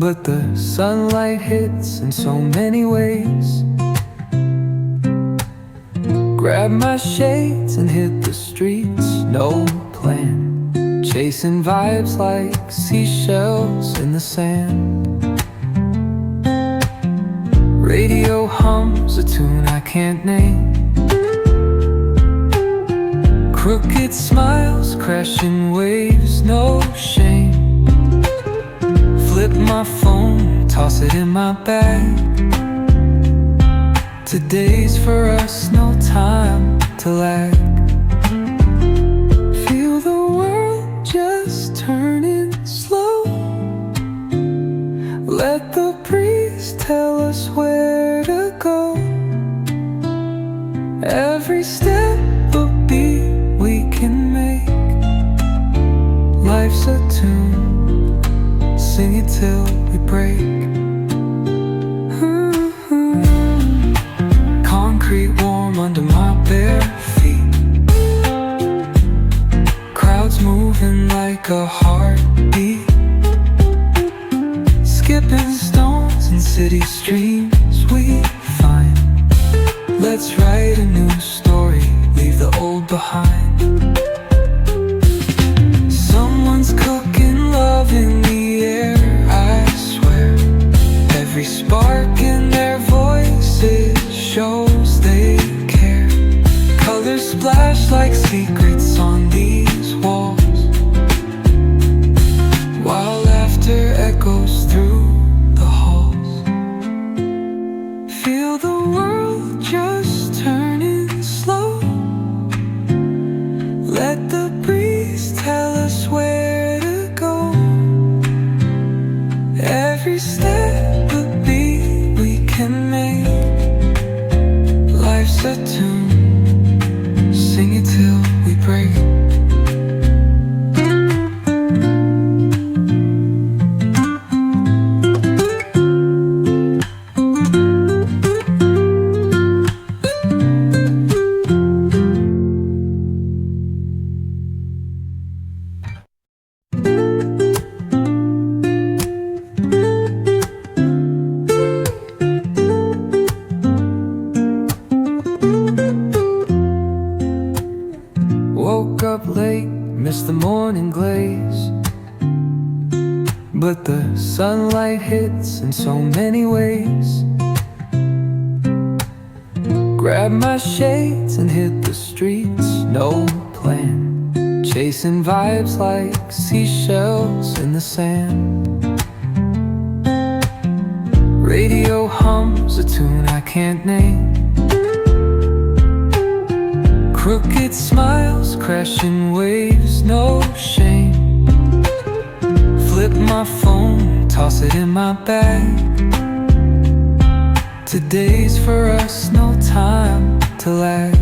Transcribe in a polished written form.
but the sunlight hits in so many ways. Grab my shades and hit the streets, no plan, chasing vibes like seashells in the sand. Radio hums a tune I can't name. Crooked smiles, crashing waves, no shame. Flip my phone, toss it in my bag. Today's for us, no time to lag. Feel the world just turning slow. Let the breeze tell us where to go. Every step a beat we can make. Life's a tune, sing it till we break. Concrete warm under my bare feet. Crowds moving like a heartbeat. Skipping stones in city streams we find. Let's write a new story, leave the old behind. Someone's cooking love in the air, I swear. Every spark in their voices shows they care. Colors splash like secrets on these walls, while laughter echoes through the halls. Feel the world just turning slow. Let the breeze tell us where to go. Every step a beat we can make. Life's a tune, sing it till we break. Woke up late, missed the morning glaze, but the sunlight hits in so many ways. Grab my shades and hit the streets, no plan, chasing vibes like seashells in the sand. Radio hums a tune I can't name. Crooked smiles, crashing waves, no shame. Flip my phone, toss it in my bag. Today's for us, no time to lag.